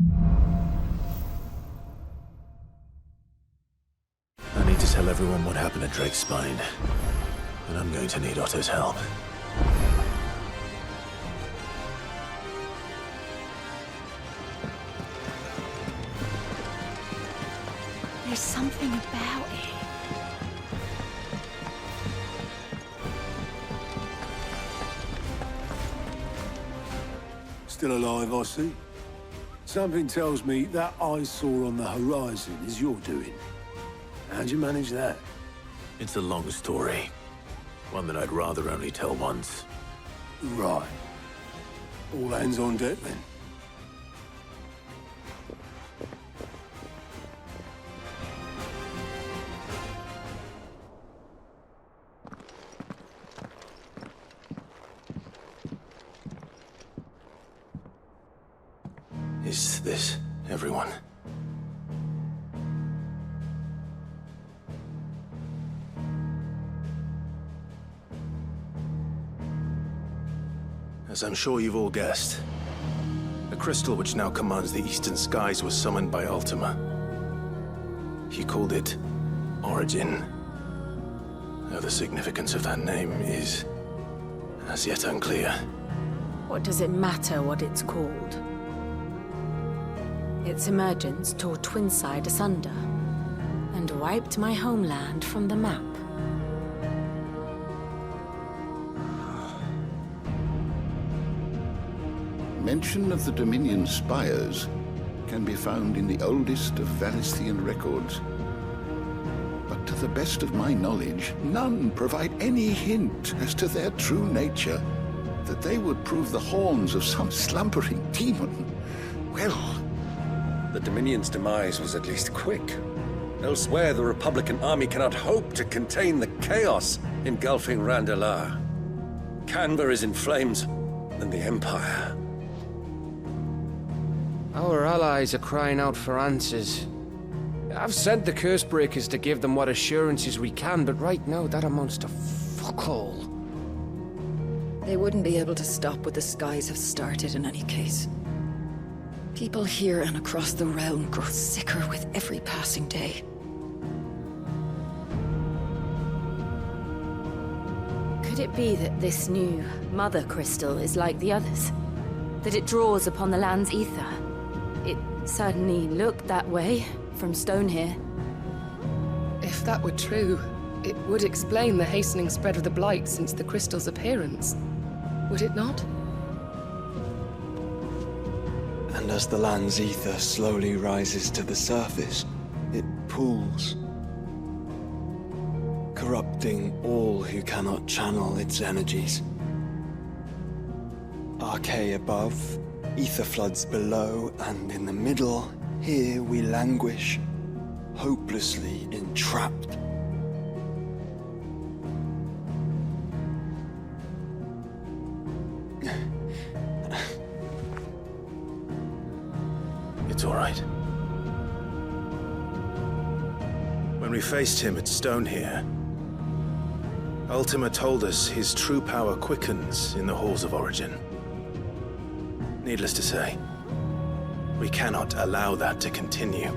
I need to tell everyone what happened at Drake's Spine, and I'm going to need Otto's help. There's something about it. Still alive, I see. Something tells me that eyesore on the horizon is your doing. How'd you manage that? It's a long story. One that I'd rather only tell once. Right. All hands on deck, then. Is this everyone? As I'm sure you've all guessed, the crystal which now commands the eastern skies was summoned by Ultima. He called it Origin. Though the significance of that name is as yet unclear. What does it matter what it's called? Its emergence tore Twinside asunder and wiped my homeland from the map. Mention of the Dominion spires can be found in the oldest of Valisthian records. But to the best of my knowledge, none provide any hint as to their true nature. That they would prove the horns of some slumbering demon. Well... The Dominion's demise was at least quick. Elsewhere, the Republican army cannot hope to contain the chaos engulfing Randalar. Canva is in flames, and the Empire. Our allies are crying out for answers. I've sent the Cursebreakers to give them what assurances we can, but right now that amounts to fuck all. They wouldn't be able to stop what the skies have started in any case. People here and across the realm grow sicker with every passing day. Could it be that this new Mother Crystal is like the others? That it draws upon the land's ether? It certainly looked that way from stone here. If that were true, it would explain the hastening spread of the Blight since the crystal's appearance. Would it not? And as the land's ether slowly rises to the surface, it pools, corrupting all who cannot channel its energies. Archaea above, ether floods below, and in the middle, here we languish, hopelessly entrapped. It's all right. When we faced him at Stone here, Ultima told us his true power quickens in the halls of Origin. Needless to say, we cannot allow that to continue.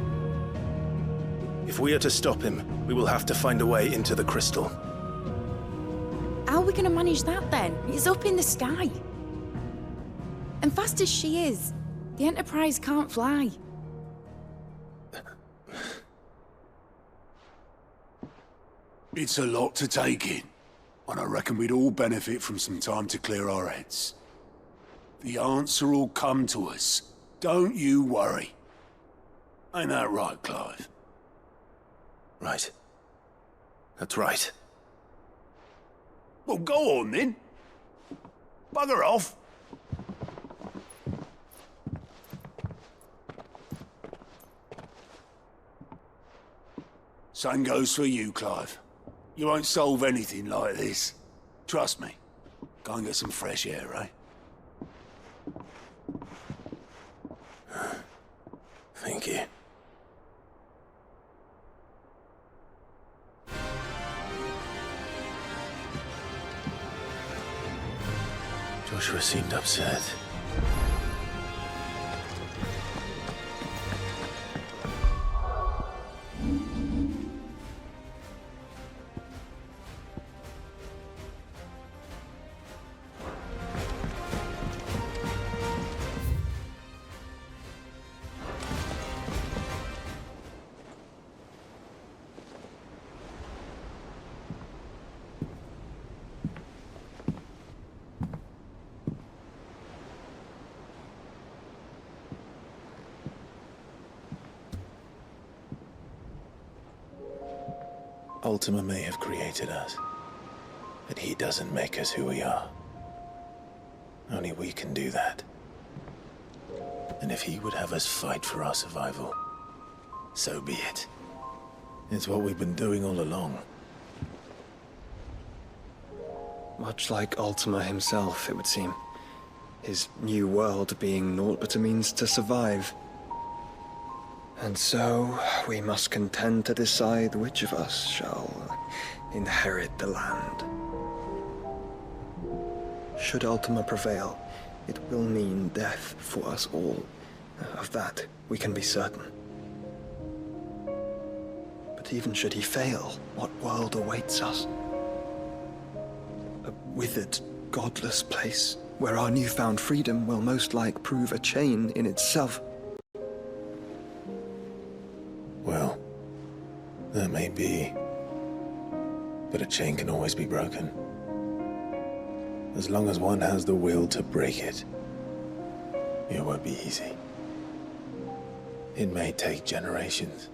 If we are to stop him, we will have to find a way into the crystal. How are we going to manage that then? It's up in the sky. And fast as she is, the Enterprise can't fly. It's a lot to take in, and I reckon we'd all benefit from some time to clear our heads. The answer will come to us. Don't you worry. Ain't that right, Clive? Right. That's right. Well, go on then. Bugger off. Same goes for you, Clive. You won't solve anything like this. Trust me. Go and get some fresh air, eh? Thank you. Joshua seemed upset. Ultima may have created us, but he doesn't make us who we are. Only we can do that. And if he would have us fight for our survival, so be it. It's what we've been doing all along. Much like Ultima himself, it would seem. His new world being naught but a means to survive. And so, we must contend to decide which of us shall inherit the land. Should Ultima prevail, it will mean death for us all. Of that, we can be certain. But even should he fail, what world awaits us? A withered, godless place, where our newfound freedom will most like prove a chain in itself. Well, that may be. But a chain can always be broken. As long as one has the will to break it. It won't be easy. It may take generations.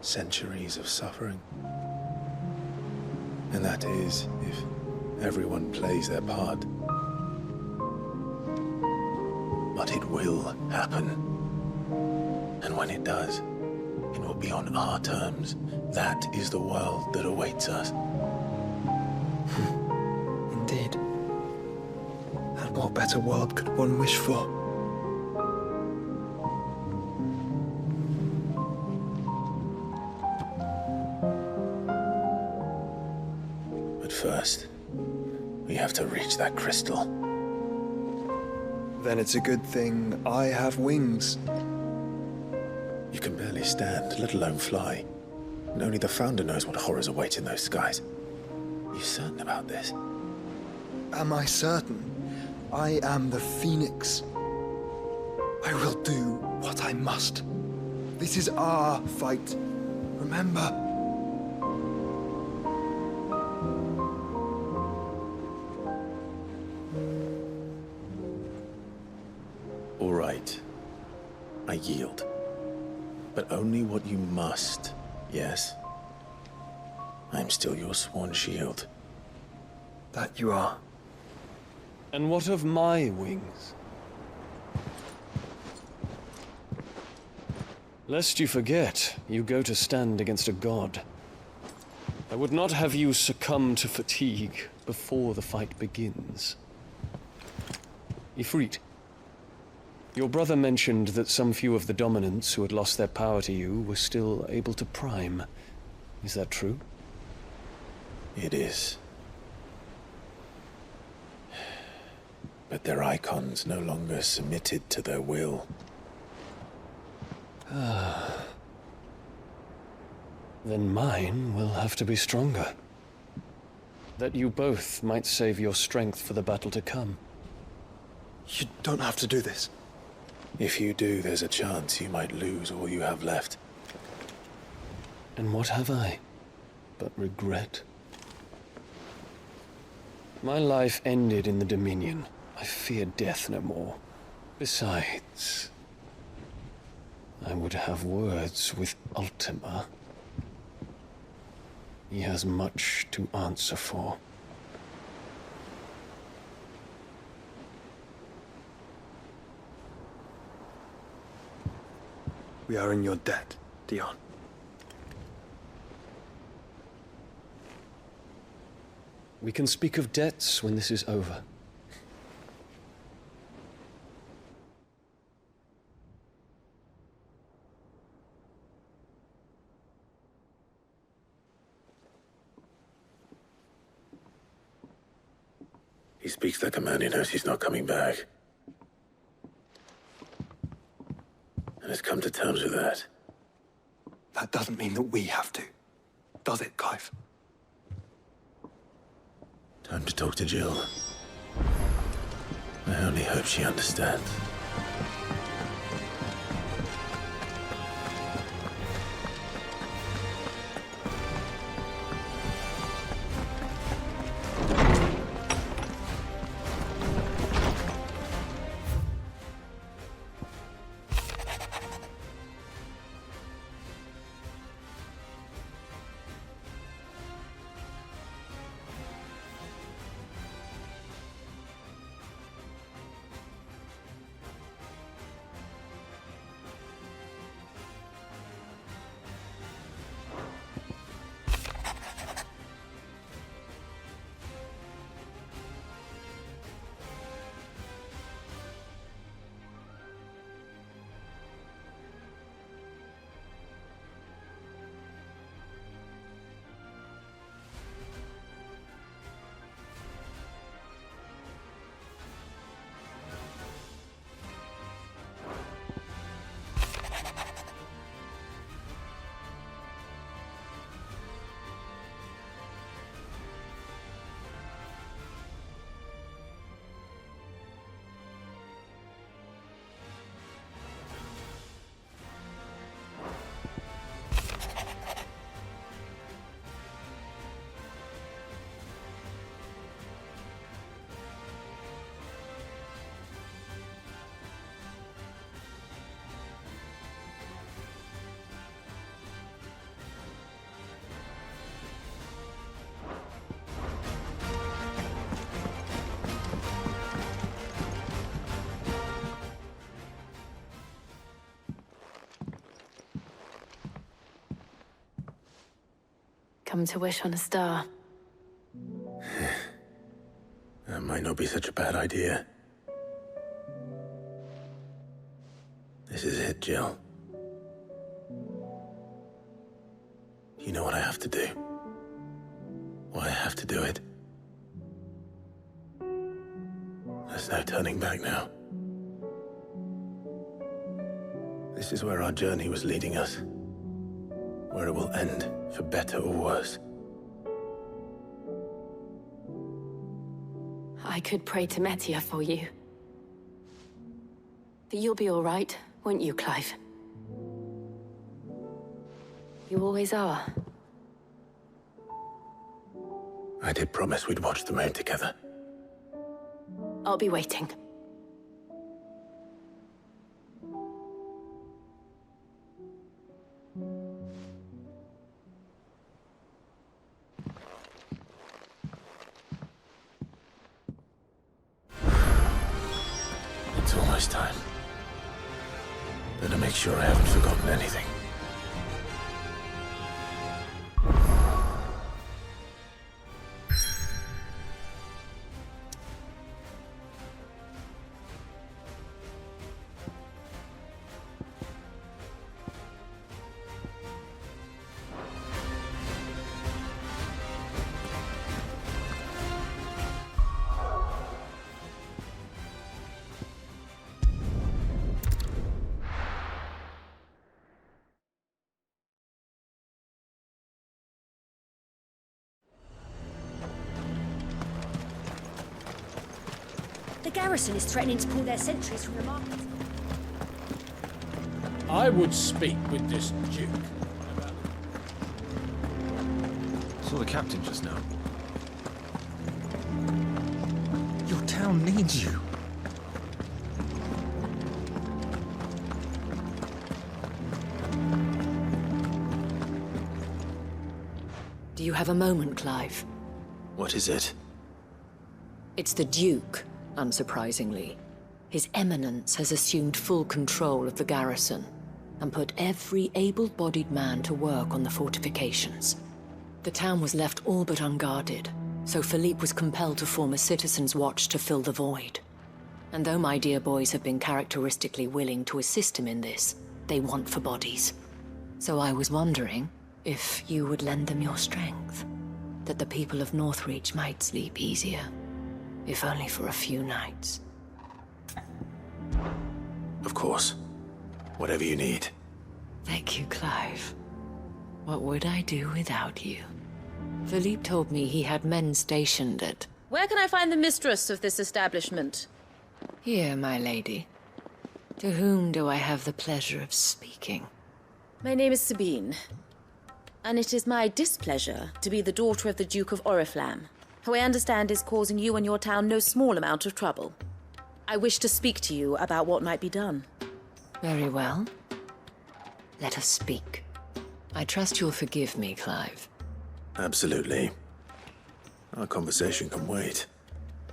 Centuries of suffering. And that is, if everyone plays their part. But it will happen. And when it does, it will be on our terms. That is the world that awaits us. Indeed. And what better world could one wish for? But first, we have to reach that crystal. Then it's a good thing I have wings. You can barely stand, let alone fly. And only the Founder knows what horrors await in those skies. You certain about this? Am I certain? I am the Phoenix. I will do what I must. This is our fight. Remember? All right. I yield. But only what you must, yes? I'm still your sworn shield. That you are. And what of my wings? Lest you forget, you go to stand against a god. I would not have you succumb to fatigue before the fight begins. Ifrit, your brother mentioned that some few of the dominants who had lost their power to you were still able to prime. Is that true? It is. But their icons no longer submitted to their will. Then mine will have to be stronger. That you both might save your strength for the battle to come. You don't have to do this. If you do, there's a chance you might lose all you have left. And what have I but regret? My life ended in the Dominion. I fear death no more. Besides, I would have words with Ultima. He has much to answer for. We are in your debt, Dion. We can speak of debts when this is over. He speaks like a man who knows he's not coming back. And has come to terms with that. That doesn't mean that we have to. Does it, Clive? Time to talk to Jill. I only hope she understands. come to wish on a star. That might not be such a bad idea. This is it, Jill. You know what I have to do. Why I have to do it. There's no turning back now. This is where our journey was leading us. Where it will end, for better or worse. I could pray to Metia for you. But you'll be all right, won't you, Clive? You always are. I did promise we'd watch the moon together. I'll be waiting. It's almost time. Better make sure I haven't forgotten anything. The garrison is threatening to pull their sentries from the market. I would speak with this Duke. Saw the captain just now. Your town needs you. Do you have a moment, Clive? What is it? It's the Duke, unsurprisingly. His Eminence has assumed full control of the garrison and put every able-bodied man to work on the fortifications. The town was left all but unguarded, so Philippe was compelled to form a citizens' watch to fill the void. And though my dear boys have been characteristically willing to assist him in this, they want for bodies. So I was wondering if you would lend them your strength, that the people of Northreach might sleep easier, if only for a few nights. Of course. Whatever you need. Thank you, Clive. What would I do without you? Philippe told me he had men stationed at... Where can I find the mistress of this establishment? Here, my lady. To whom do I have the pleasure of speaking? My name is Sabine, and it is my displeasure to be the daughter of the Duke of Oriflamme, who I understand is causing you and your town no small amount of trouble. I wish to speak to you about what might be done. Very well. Let us speak. I trust you'll forgive me, Clive. Absolutely. Our conversation can wait.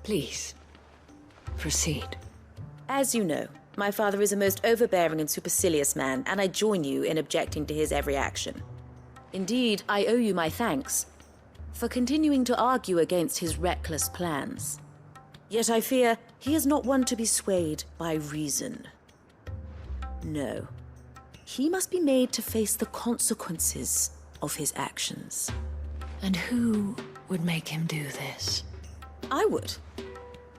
Please, proceed. As you know, my father is a most overbearing and supercilious man, and I join you in objecting to his every action. Indeed, I owe you my thanks for continuing to argue against his reckless plans. Yet I fear he is not one to be swayed by reason. No. He must be made to face the consequences of his actions. And who would make him do this? I would.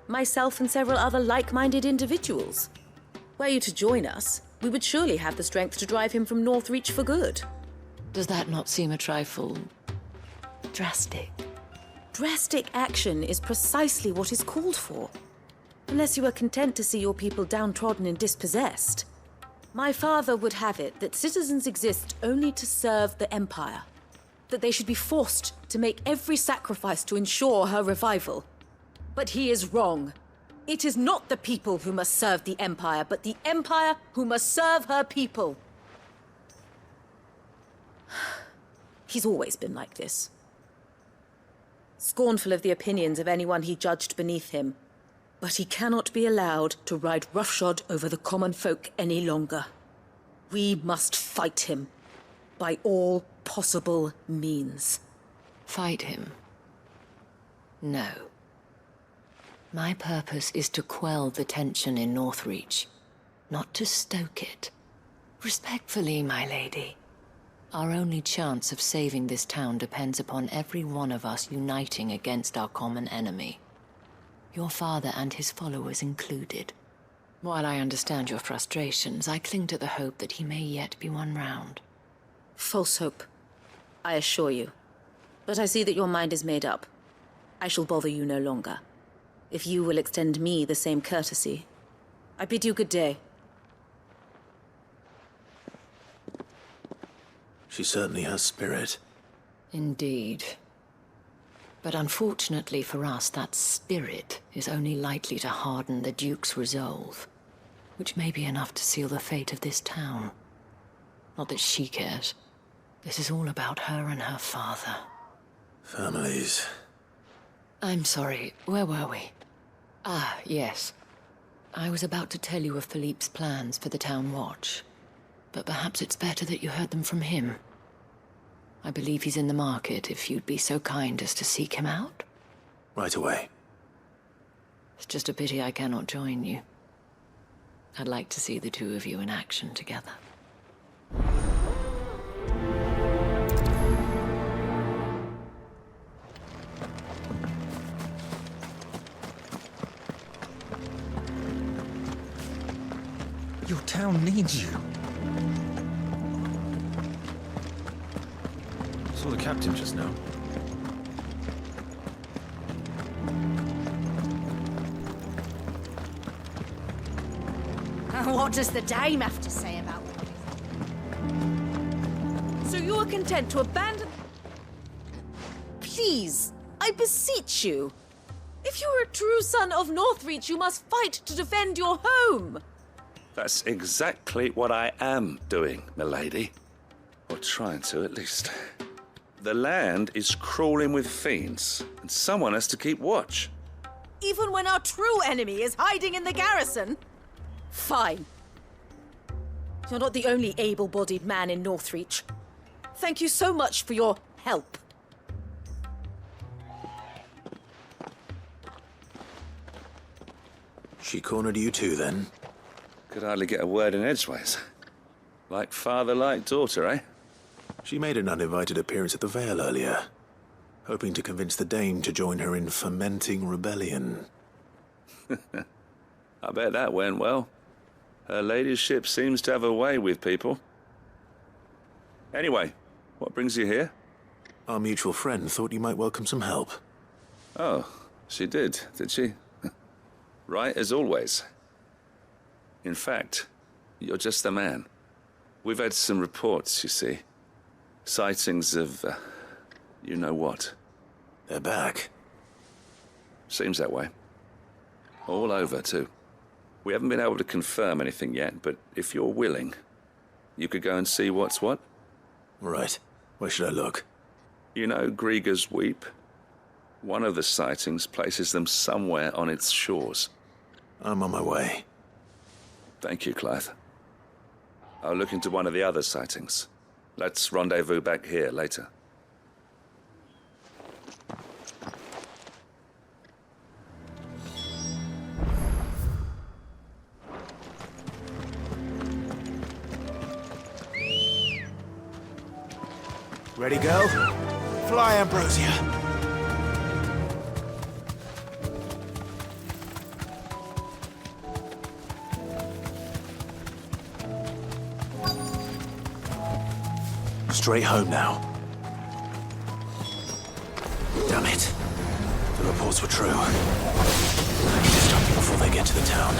Myself and several other like-minded individuals. Were you to join us, we would surely have the strength to drive him from Northreach for good. Does that not seem a trifle... drastic? Drastic action is precisely what is called for. Unless you are content to see your people downtrodden and dispossessed. My father would have it that citizens exist only to serve the Empire. That they should be forced to make every sacrifice to ensure her revival. But he is wrong. It is not the people who must serve the Empire, but the Empire who must serve her people. He's always been like this. Scornful of the opinions of anyone he judged beneath him. But he cannot be allowed to ride roughshod over the common folk any longer. We must fight him by all possible means. Fight him? No. My purpose is to quell the tension in Northreach, not to stoke it. Respectfully, my lady. Our only chance of saving this town depends upon every one of us uniting against our common enemy. Your father and his followers included. While I understand your frustrations, I cling to the hope that he may yet be won round. False hope, I assure you. But I see that your mind is made up. I shall bother you no longer. If you will extend me the same courtesy, I bid you good day. She certainly has spirit. Indeed. But unfortunately for us, that spirit is only likely to harden the Duke's resolve, which may be enough to seal the fate of this town. Not that she cares. This is all about her and her father. Families. I'm sorry, where were we? Ah, yes. I was about to tell you of Philippe's plans for the town watch. But perhaps it's better that you heard them from him. I believe he's in the market, if you'd be so kind as to seek him out. Right away. It's just a pity I cannot join you. I'd like to see the two of you in action together. Your town needs you. Saw the captain just now. What does the dame have to say about it? So you are content to abandon... Please, I beseech you. If you are a true son of Northreach, you must fight to defend your home. That's exactly what I am doing, milady. Or trying to, at least. The land is crawling with fiends, and someone has to keep watch. Even when our true enemy is hiding in the garrison? Fine. You're not the only able-bodied man in Northreach. Thank you so much for your help. She cornered you too, then? Could hardly get a word in edgeways. Like father, like daughter, eh? She made an uninvited appearance at the Vale earlier, hoping to convince the Dame to join her in fomenting rebellion. I bet that went well. Her ladyship seems to have a way with people. Anyway, what brings you here? Our mutual friend thought you might welcome some help. Oh, she did she? Right as always. In fact, you're just the man. We've had some reports, you see. Sightings of, you know what. They're back. Seems that way. All over, too. We haven't been able to confirm anything yet, but if you're willing, you could go and see what's what. Right. Where should I look? You know Grieger's Weep? One of the sightings places them somewhere on its shores. I'm on my way. Thank you, Clive. I'll look into one of the other sightings. Let's rendezvous back here later. Ready, go? Fly, Ambrosia. Straight home now. Damn it. The reports were true. I need to stop them before they get to the town.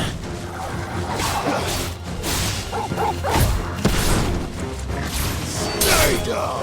Stay down!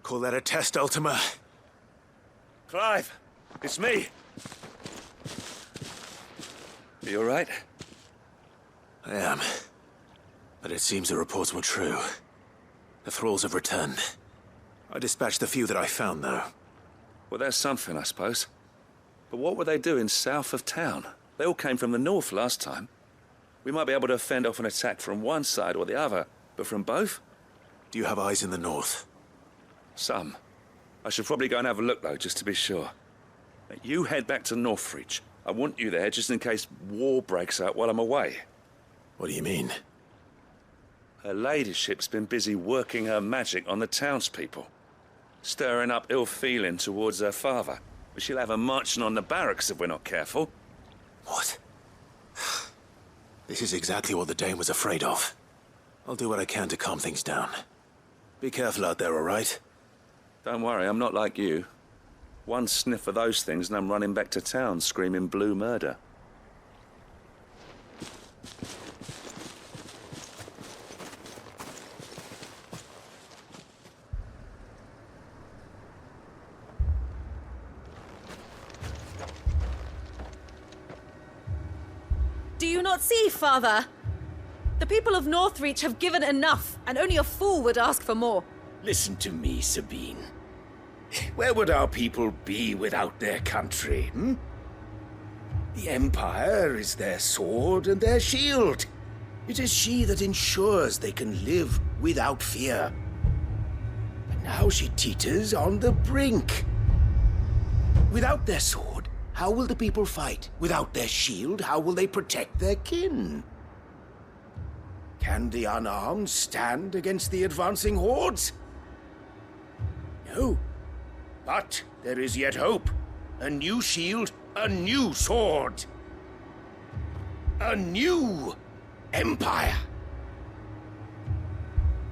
Call that a test, Ultima? Clive, it's me. You all right? I am. But it seems the reports were true. The thralls have returned. I dispatched the few that I found, though. Well, there's something, I suppose. But what were they doing south of town? They all came from the north last time. We might be able to fend off an attack from one side or the other, but from both? Do you have eyes in the north? Some. I should probably go and have a look, though, just to be sure. You head back to Northreach. I want you there just in case war breaks out while I'm away. What do you mean? Her ladyship's been busy working her magic on the townspeople. Stirring up ill feeling towards her father. But she'll have her marching on the barracks if we're not careful. What? This is exactly what the Dane was afraid of. I'll do what I can to calm things down. Be careful out there, all right? Don't worry, I'm not like you. One sniff of those things and I'm running back to town screaming blue murder. Do you not see, Father? The people of Northreach have given enough, and only a fool would ask for more. Listen to me, Sabine. Where would our people be without their country, The Empire is their sword and their shield. It is she that ensures they can live without fear. But now she teeters on the brink. Without their sword, how will the people fight? Without their shield, how will they protect their kin? Can the unarmed stand against the advancing hordes? No. But there is yet hope. A new shield, a new sword. A new empire.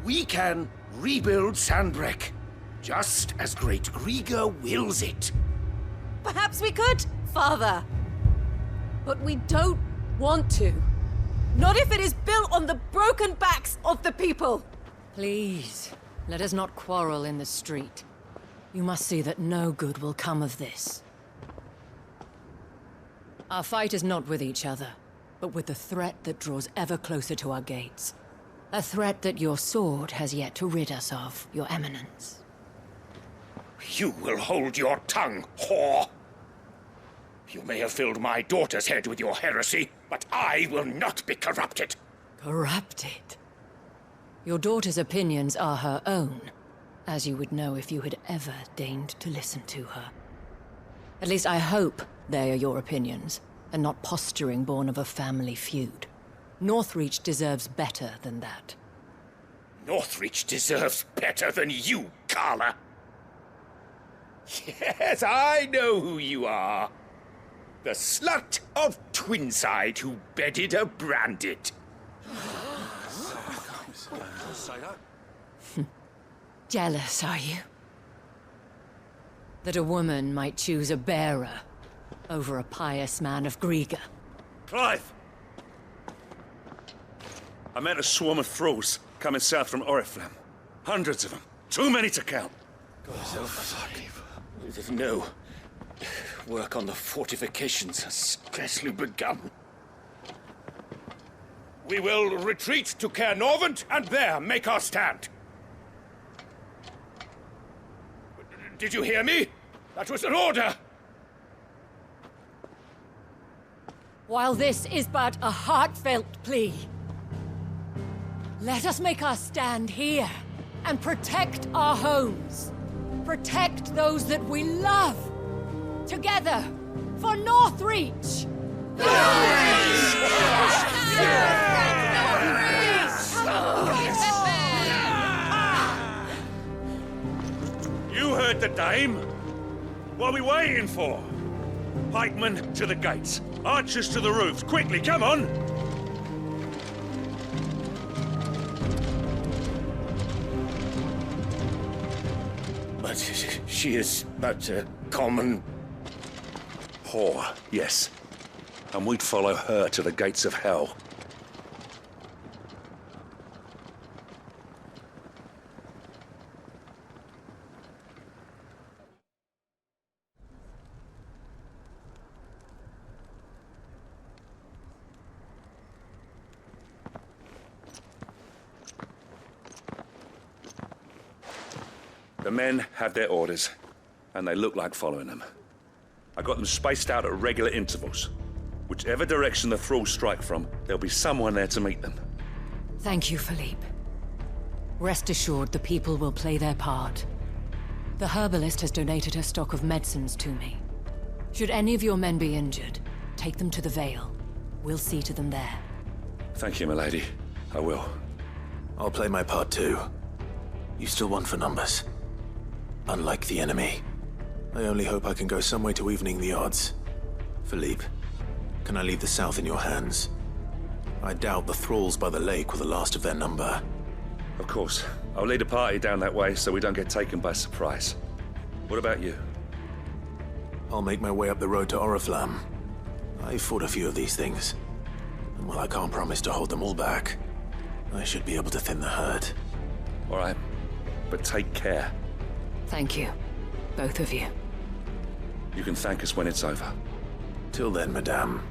We can rebuild Sandbreck, just as Great Griga wills it. Perhaps we could, Father. But we don't want to. Not if it is built on the broken backs of the people. Please, let us not quarrel in the street. You must see that no good will come of this. Our fight is not with each other, but with the threat that draws ever closer to our gates. A threat that your sword has yet to rid us of, Your Eminence. You will hold your tongue, whore! You may have filled my daughter's head with your heresy, but I will not be corrupted. Corrupted? Your daughter's opinions are her own, as you would know if you had ever deigned to listen to her. At least I hope they are your opinions, and not posturing born of a family feud. Northreach deserves better than that. Northreach deserves better than you, Carla. Yes, I know who you are. The slut of Twinside who bedded a branded. Jealous, are you? That a woman might choose a bearer over a pious man of Griga. Clive! I met a swarm of thralls coming south from Oriflamme. Hundreds of them. Too many to count. No. Work on the fortifications has scarcely begun. We will retreat to Caer Norvent and there make our stand. Did you hear me? That was an order! While this is but a heartfelt plea, let us make our stand here and protect our homes. Protect those that we love. Together, for Northreach! You heard the dame. What are we waiting for? Pikemen to the gates. Archers to the roofs. Quickly, come on! But she is but a common... whore, yes. And we'd follow her to the gates of hell. The men have their orders, and they look like following them. I got them spaced out at regular intervals. Whichever direction the thralls strike from, there'll be someone there to meet them. Thank you, Philippe. Rest assured the people will play their part. The herbalist has donated her stock of medicines to me. Should any of your men be injured, take them to the Vale. We'll see to them there. Thank you, milady. I will. I'll play my part too. You still one for numbers. Unlike the enemy. I only hope I can go some way to evening the odds. Philippe, can I leave the south in your hands? I doubt the thralls by the lake were the last of their number. Of course. I'll lead a party down that way so we don't get taken by surprise. What about you? I'll make my way up the road to Oriflamme. I fought a few of these things. And while I can't promise to hold them all back, I should be able to thin the herd. All right. But take care. Thank you. Both of you. You can thank us when it's over. Till then, madame.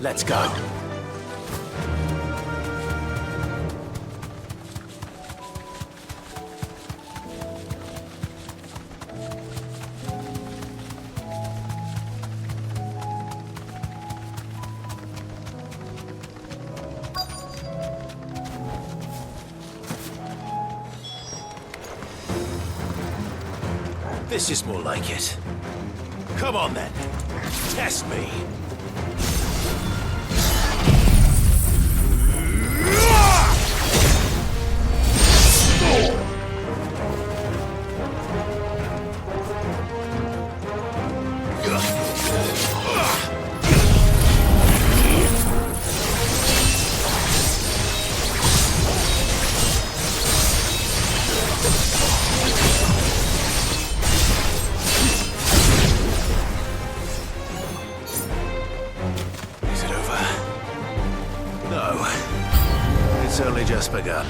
Let's go. This is more like it. Come on then. Test me. Only just begun.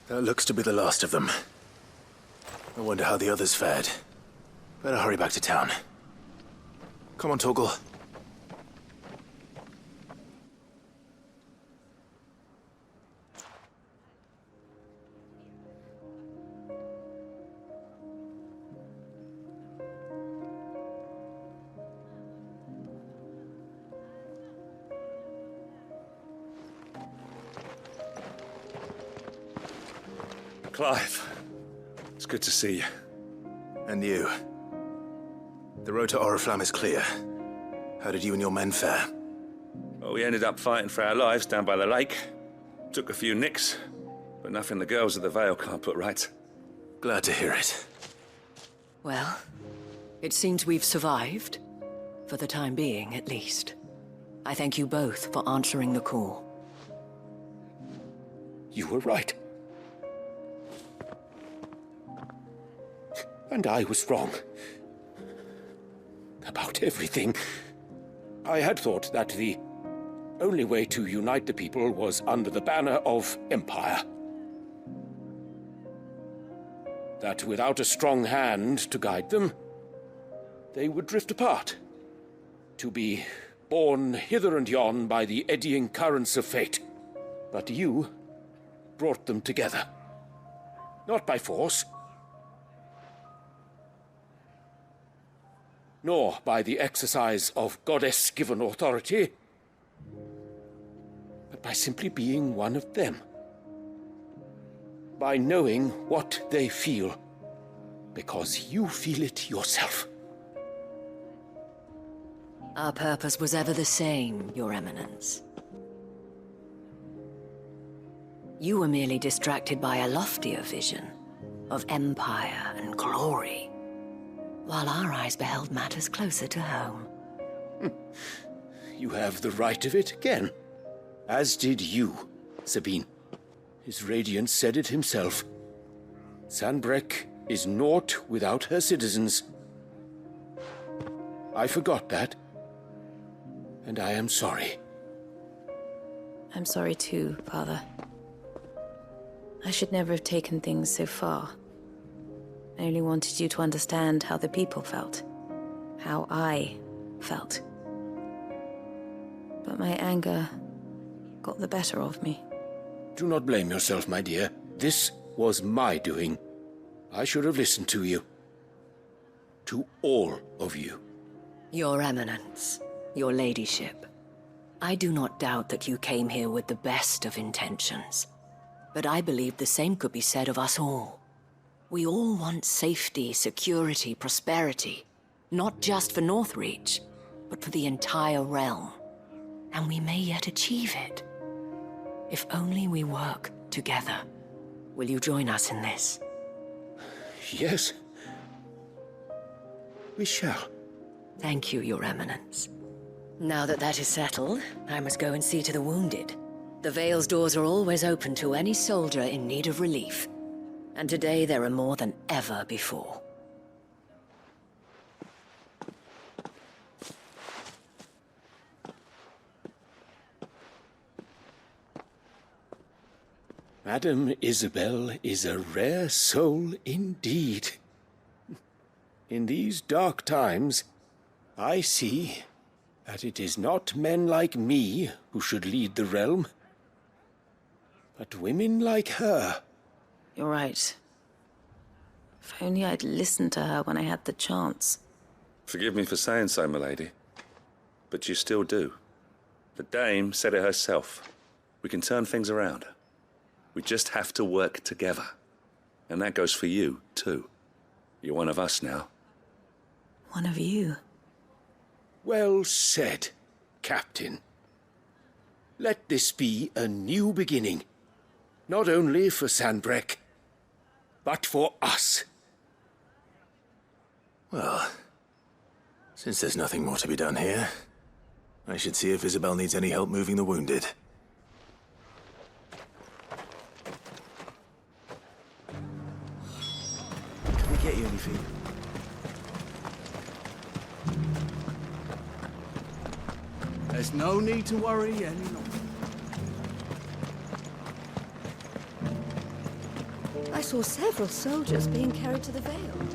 That looks to be the last of them. I wonder how the others fared. Better hurry back to town. Come on, Torgal. Clive, it's good to see you. And you. The road to Oriflamme is clear. How did you and your men fare? Well, we ended up fighting for our lives down by the lake. Took a few nicks, but nothing the girls of the Vale can't put right. Glad to hear it. Well, it seems we've survived. For the time being, at least. I thank you both for answering the call. You were right. And I was wrong. About everything. I had thought that the only way to unite the people was under the banner of Empire. That without a strong hand to guide them, they would drift apart. To be borne hither and yon by the eddying currents of fate. But you brought them together. Not by force, nor by the exercise of goddess-given authority, but by simply being one of them. By knowing what they feel, because you feel it yourself. Our purpose was ever the same, Your Eminence. You were merely distracted by a loftier vision of empire and glory, while our eyes beheld matters closer to home. You have the right of it again. As did you, Sabine. His radiance said it himself. Sanbreque is naught without her citizens. I forgot that. And I am sorry. I'm sorry too, Father. I should never have taken things so far. I only wanted you to understand how the people felt. How I felt. But my anger got the better of me. Do not blame yourself, my dear. This was my doing. I should have listened to you. To all of you. Your Eminence, your ladyship. I do not doubt that you came here with the best of intentions. But I believe the same could be said of us all. We all want safety, security, prosperity. Not just for Northreach, but for the entire realm. And we may yet achieve it. If only we work together. Will you join us in this? Yes. We shall. Thank you, Your Eminence. Now that that is settled, I must go and see to the wounded. The Vale's doors are always open to any soldier in need of relief. And today there are more than ever before. Madame Isabel is a rare soul indeed. In these dark times, I see that it is not men like me who should lead the realm, but women like her. You're right. If only I'd listened to her when I had the chance. Forgive me for saying so, milady, but you still do. The dame said it herself. We can turn things around. We just have to work together. And that goes for you, too. You're one of us now. One of you? Well said, Captain. Let this be a new beginning. Not only for Sanbreque, but for us. Well, since there's nothing more to be done here, I should see if Isabel needs any help moving the wounded. Can we get you anything? There's no need to worry any longer. I saw several soldiers being carried to the Vale.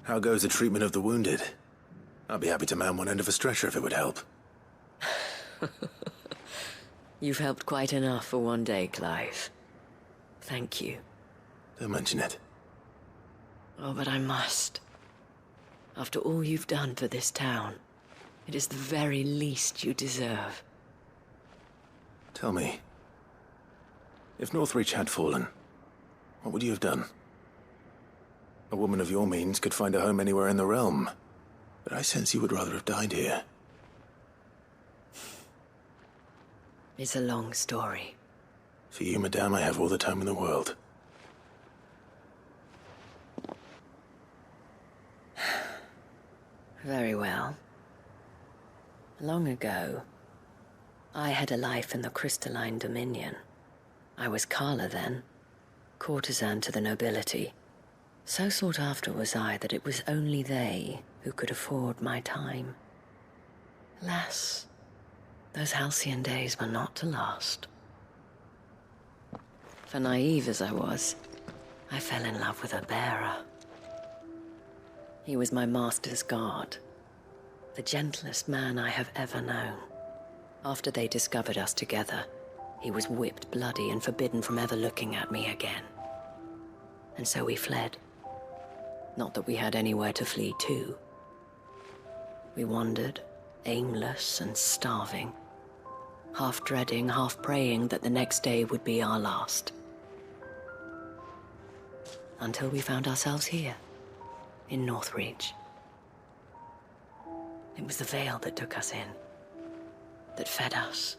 How goes the treatment of the wounded? I'd be happy to man one end of a stretcher if it would help. You've helped quite enough for one day, Clive. Thank you. Don't mention it. Oh, but I must. After all you've done for this town, it is the very least you deserve. Tell me, if Northreach had fallen, what would you have done? A woman of your means could find a home anywhere in the realm, but I sense you would rather have died here. It's a long story. For you, madame, I have all the time in the world. Very well. Long ago, I had a life in the Crystalline Dominion. I was Carla then, courtesan to the nobility. So sought after was I that it was only they who could afford my time. Alas, those halcyon days were not to last. For naive as I was, I fell in love with a bearer. He was my master's guard, the gentlest man I have ever known. After they discovered us together, he was whipped bloody and forbidden from ever looking at me again. And so we fled. Not that we had anywhere to flee to. We wandered, aimless and starving, half dreading, half praying that the next day would be our last. Until we found ourselves here, in Northreach. It was the Vale that took us in, that fed us,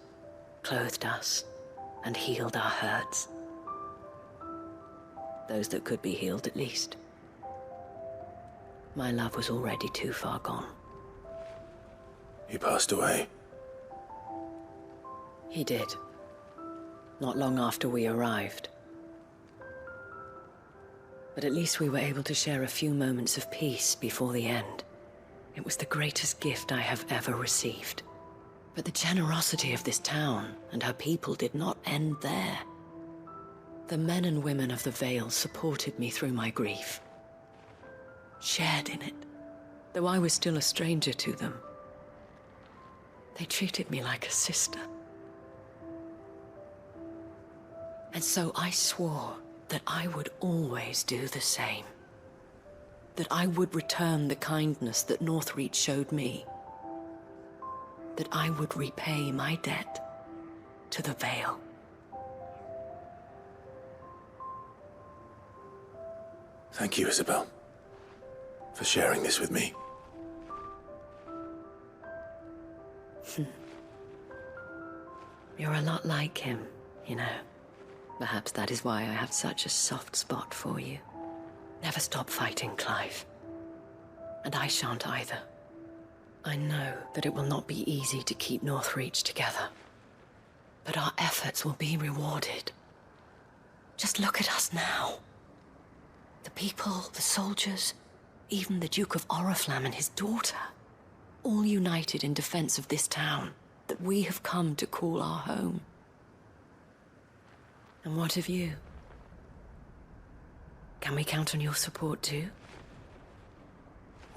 clothed us, and healed our hurts. Those that could be healed, at least. My love was already too far gone. He passed away. He did. Not long after we arrived. But at least we were able to share a few moments of peace before the end. It was the greatest gift I have ever received. But the generosity of this town and her people did not end there. The men and women of the Vale supported me through my grief. Shared in it, though I was still a stranger to them. They treated me like a sister. And so I swore that I would always do the same. That I would return the kindness that Northreach showed me. That I would repay my debt to the Vale. Thank you, Isabel, for sharing this with me. You're a lot like him, you know. Perhaps that is why I have such a soft spot for you. Never stop fighting, Clive. And I shan't either. I know that it will not be easy to keep Northreach together. But our efforts will be rewarded. Just look at us now. The people, the soldiers, even the Duke of Oriflamme and his daughter, all united in defense of this town that we have come to call our home. And what of you? Can we count on your support too?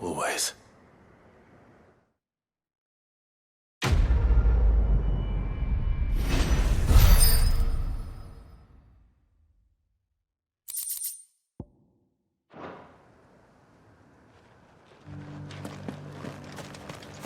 Always.